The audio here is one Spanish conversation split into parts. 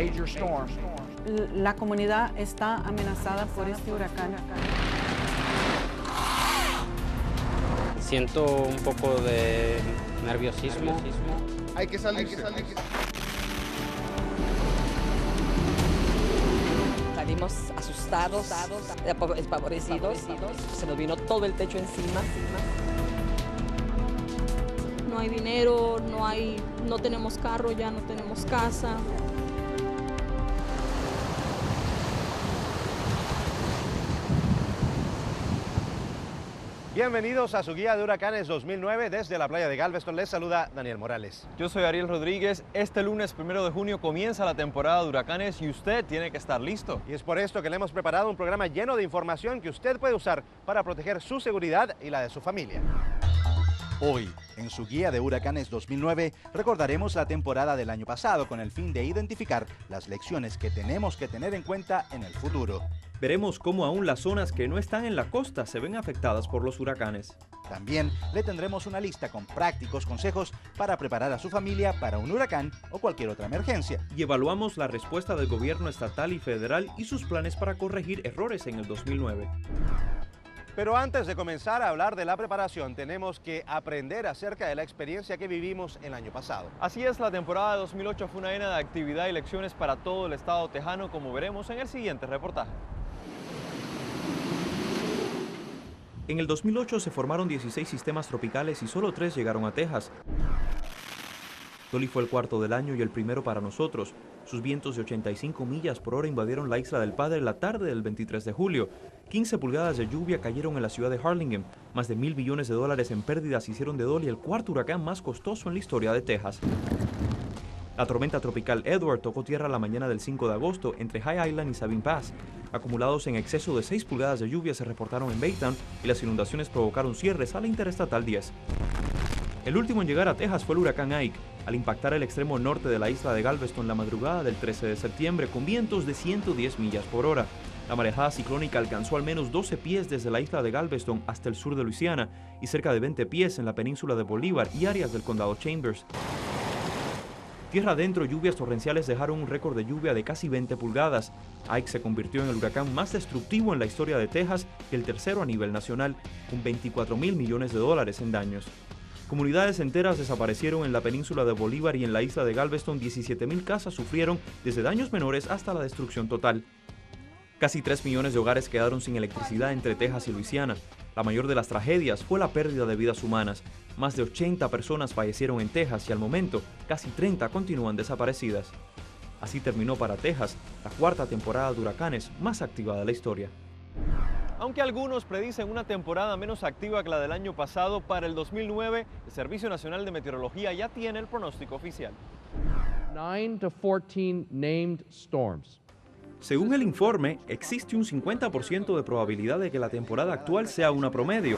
major storm. La comunidad está amenazada por este huracán. Siento un poco de nerviosismo. Hay que salir. Salimos asustados, espavorecidos. Se nos vino todo el techo encima. No hay dinero, no tenemos carro, ya no tenemos casa. Bienvenidos a su guía de huracanes 2009 desde la playa de Galveston. Les saluda Daniel Morales. Yo soy Ariel Rodríguez. Este lunes 1 de junio comienza la temporada de huracanes y usted tiene que estar listo. Y es por esto que le hemos preparado un programa lleno de información que usted puede usar para proteger su seguridad y la de su familia. Hoy, en su guía de huracanes 2009, recordaremos la temporada del año pasado con el fin de identificar las lecciones que tenemos que tener en cuenta en el futuro. Veremos cómo aún las zonas que no están en la costa se ven afectadas por los huracanes. También le tendremos una lista con prácticos consejos para preparar a su familia para un huracán o cualquier otra emergencia. Y evaluamos la respuesta del gobierno estatal y federal y sus planes para corregir errores en el 2009. Pero antes de comenzar a hablar de la preparación, tenemos que aprender acerca de la experiencia que vivimos el año pasado. Así es, la temporada de 2008 fue una llena de actividad y lecciones para todo el estado tejano, como veremos en el siguiente reportaje. En el 2008 se formaron 16 sistemas tropicales y solo 3 llegaron a Texas. Dolly fue el cuarto del año y el primero para nosotros. Sus vientos de 85 millas por hora invadieron la Isla del Padre la tarde del 23 de julio. 15 pulgadas de lluvia cayeron en la ciudad de Harlingen. Más de $1.000 billones en pérdidas hicieron de Dolly el cuarto huracán más costoso en la historia de Texas. La tormenta tropical Edward tocó tierra la mañana del 5 de agosto entre High Island y Sabine Pass. Acumulados en exceso de 6 pulgadas de lluvia se reportaron en Baytown y las inundaciones provocaron cierres a la Interestatal 10. El último en llegar a Texas fue el huracán Ike, al impactar el extremo norte de la isla de Galveston la madrugada del 13 de septiembre con vientos de 110 millas por hora. La marejada ciclónica alcanzó al menos 12 pies desde la isla de Galveston hasta el sur de Luisiana y cerca de 20 pies en la península de Bolívar y áreas del condado Chambers. Tierra adentro, lluvias torrenciales dejaron un récord de lluvia de casi 20 pulgadas. Ike se convirtió en el huracán más destructivo en la historia de Texas y el tercero a nivel nacional, con $24.000 millones en daños. Comunidades enteras desaparecieron en la península de Bolívar y en la isla de Galveston 17.000 casas sufrieron desde daños menores hasta la destrucción total. Casi 3 millones de hogares quedaron sin electricidad entre Texas y Luisiana. La mayor de las tragedias fue la pérdida de vidas humanas. Más de 80 personas fallecieron en Texas y al momento casi 30 continúan desaparecidas. Así terminó para Texas la cuarta temporada de huracanes más activa de la historia. Aunque algunos predicen una temporada menos activa que la del año pasado, para el 2009 el Servicio Nacional de Meteorología ya tiene el pronóstico oficial. 9 to 14 named storms. Según el informe, existe un 50% de probabilidad de que la temporada actual sea una promedio,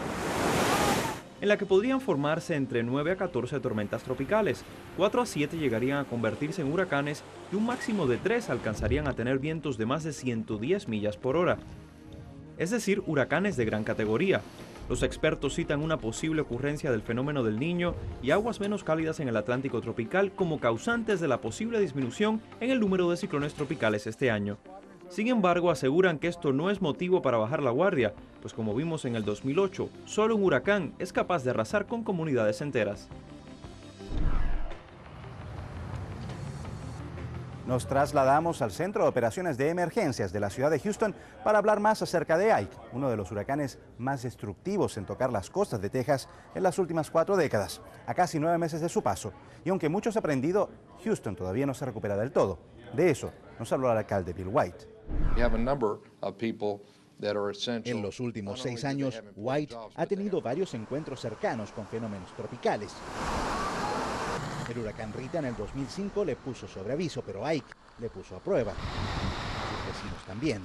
en la que podrían formarse entre 9 a 14 tormentas tropicales, 4 a 7 llegarían a convertirse en huracanes y un máximo de 3 alcanzarían a tener vientos de más de 110 millas por hora. Es decir, huracanes de gran categoría. Los expertos citan una posible ocurrencia del fenómeno del Niño y aguas menos cálidas en el Atlántico tropical como causantes de la posible disminución en el número de ciclones tropicales este año. Sin embargo, aseguran que esto no es motivo para bajar la guardia, pues como vimos en el 2008, solo un huracán es capaz de arrasar con comunidades enteras. Nos trasladamos al Centro de Operaciones de Emergencias de la ciudad de Houston para hablar más acerca de Ike, uno de los huracanes más destructivos en tocar las costas de Texas en las últimas 4 décadas, a casi 9 meses de su paso. Y aunque mucho se ha aprendido, Houston todavía no se recupera del todo. De eso nos habló el alcalde Bill White. En los últimos 6 años, White ha tenido varios encuentros cercanos con fenómenos tropicales. El huracán Rita en el 2005 le puso sobre aviso, pero Ike le puso a prueba. Sus vecinos también.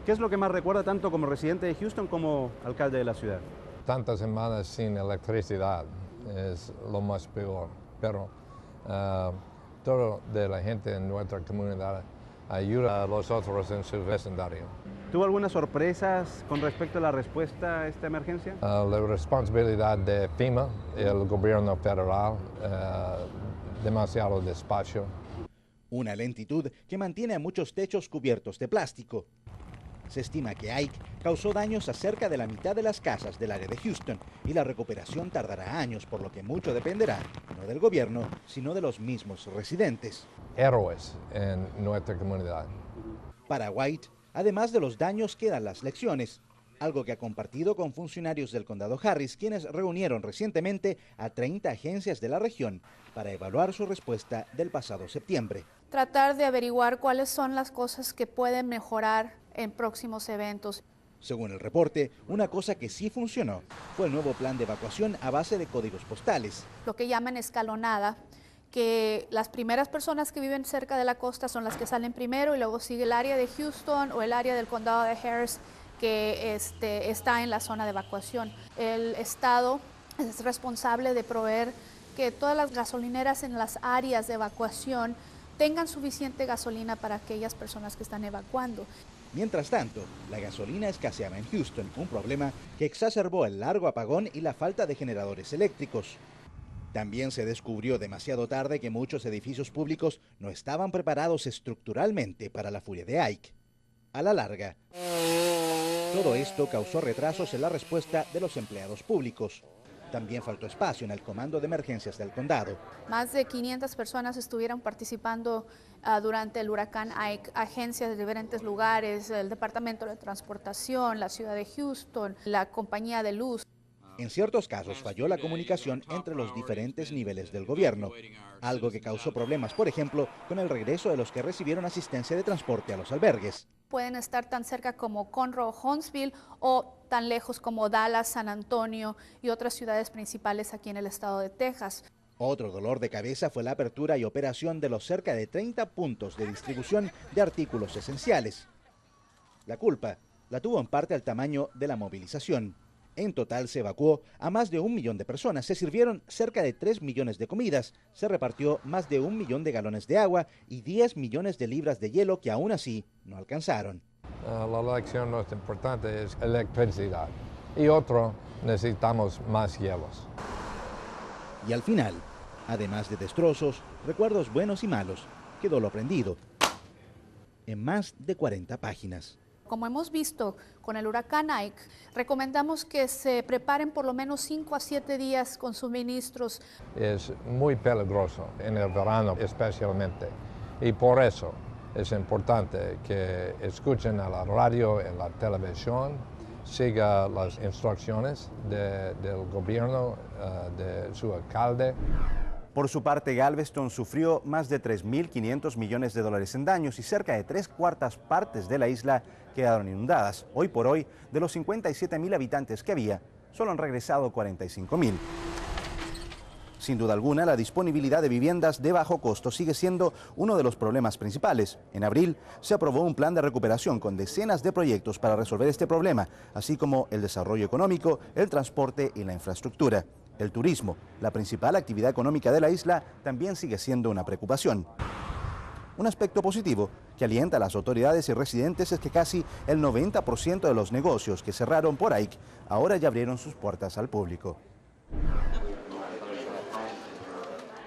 ¿Qué es lo que más recuerda tanto como residente de Houston como alcalde de la ciudad? Tantas semanas sin electricidad es lo más peor, pero todo de la gente en nuestra comunidad ayuda a los otros en su vecindario. ¿Tuvo algunas sorpresas con respecto a la respuesta a esta emergencia? La responsabilidad de FEMA, el gobierno federal, demasiado despacio. Una lentitud que mantiene a muchos techos cubiertos de plástico. Se estima que Ike causó daños a cerca de la mitad de las casas del área de Houston y la recuperación tardará años, por lo que mucho dependerá, no del gobierno, sino de los mismos residentes. Héroes en nuestra comunidad. Para White, además de los daños, quedan las lecciones, algo que ha compartido con funcionarios del condado Harris, quienes reunieron recientemente a 30 agencias de la región para evaluar su respuesta del pasado septiembre. Tratar de averiguar cuáles son las cosas que pueden mejorar en próximos eventos. Según el reporte, una cosa que sí funcionó fue el nuevo plan de evacuación a base de códigos postales. Lo que llaman escalonada, que las primeras personas que viven cerca de la costa son las que salen primero y luego sigue el área de Houston o el área del condado de Harris que está en la zona de evacuación. El estado es responsable de proveer que todas las gasolineras en las áreas de evacuación tengan suficiente gasolina para aquellas personas que están evacuando. Mientras tanto, la gasolina escaseaba en Houston, un problema que exacerbó el largo apagón y la falta de generadores eléctricos. También se descubrió demasiado tarde que muchos edificios públicos no estaban preparados estructuralmente para la furia de Ike. A la larga, todo esto causó retrasos en la respuesta de los empleados públicos. También faltó espacio en el comando de emergencias del condado. Más de 500 personas estuvieron participando durante el huracán Ike, agencias de diferentes lugares, el Departamento de Transportación, la ciudad de Houston, la compañía de luz. En ciertos casos falló la comunicación entre los diferentes niveles del gobierno, algo que causó problemas, por ejemplo, con el regreso de los que recibieron asistencia de transporte a los albergues. Pueden estar tan cerca como Conroe o Huntsville o tan lejos como Dallas, San Antonio y otras ciudades principales aquí en el estado de Texas. Otro dolor de cabeza fue la apertura y operación de los cerca de 30 puntos de distribución de artículos esenciales. La culpa la tuvo en parte el tamaño de la movilización. En total se evacuó a más de 1 millón de personas, se sirvieron cerca de 3 millones de comidas, se repartió más de 1 millón de galones de agua y 10 millones de libras de hielo que aún así no alcanzaron. La lección más importante es electricidad y otro, necesitamos más hielos. Y al final, además de destrozos, recuerdos buenos y malos, quedó lo aprendido en más de 40 páginas. Como hemos visto con el huracán Ike, recomendamos que se preparen por lo menos 5 a 7 días con suministros. Es muy peligroso en el verano especialmente y por eso es importante que escuchen a la radio, en la televisión, sigan las instrucciones del gobierno, de su alcalde. Por su parte, Galveston sufrió más de 3.500 millones de dólares en daños y cerca de 3/4 partes de la isla quedaron inundadas. Hoy por hoy, de los 57.000 habitantes que había, solo han regresado 45.000. Sin duda alguna, la disponibilidad de viviendas de bajo costo sigue siendo uno de los problemas principales. En abril se aprobó un plan de recuperación con decenas de proyectos para resolver este problema, así como el desarrollo económico, el transporte y la infraestructura. El turismo, la principal actividad económica de la isla, también sigue siendo una preocupación. Un aspecto positivo que alienta a las autoridades y residentes es que casi el 90% de los negocios que cerraron por Ike ahora ya abrieron sus puertas al público.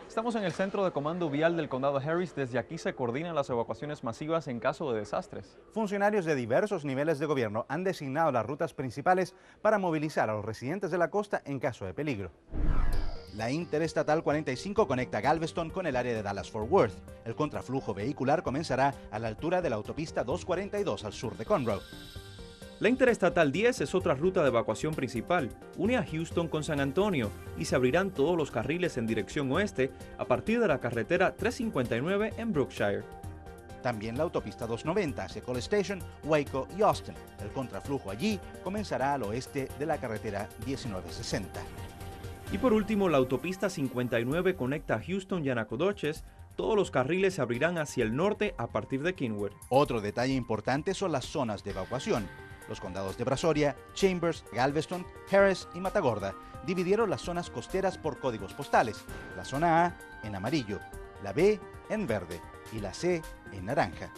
Estamos en el centro de comando vial del condado Harris. Desde aquí se coordinan las evacuaciones masivas en caso de desastres. Funcionarios de diversos niveles de gobierno han designado las rutas principales para movilizar a los residentes de la costa en caso de peligro. La Interestatal 45 conecta Galveston con el área de Dallas-Fort Worth. El contraflujo vehicular comenzará a la altura de la autopista 242 al sur de Conroe. La Interestatal 10 es otra ruta de evacuación principal, une a Houston con San Antonio y se abrirán todos los carriles en dirección oeste a partir de la carretera 359 en Brookshire. También la autopista 290 hacia College Station, Waco y Austin. El contraflujo allí comenzará al oeste de la carretera 1960. Y por último, la autopista 59 conecta a Houston y a Nacogdoches. Todos los carriles se abrirán hacia el norte a partir de Kenworth. Otro detalle importante son las zonas de evacuación. Los condados de Brazoria, Chambers, Galveston, Harris y Matagorda dividieron las zonas costeras por códigos postales. La zona A en amarillo, la B en verde y la C en naranja.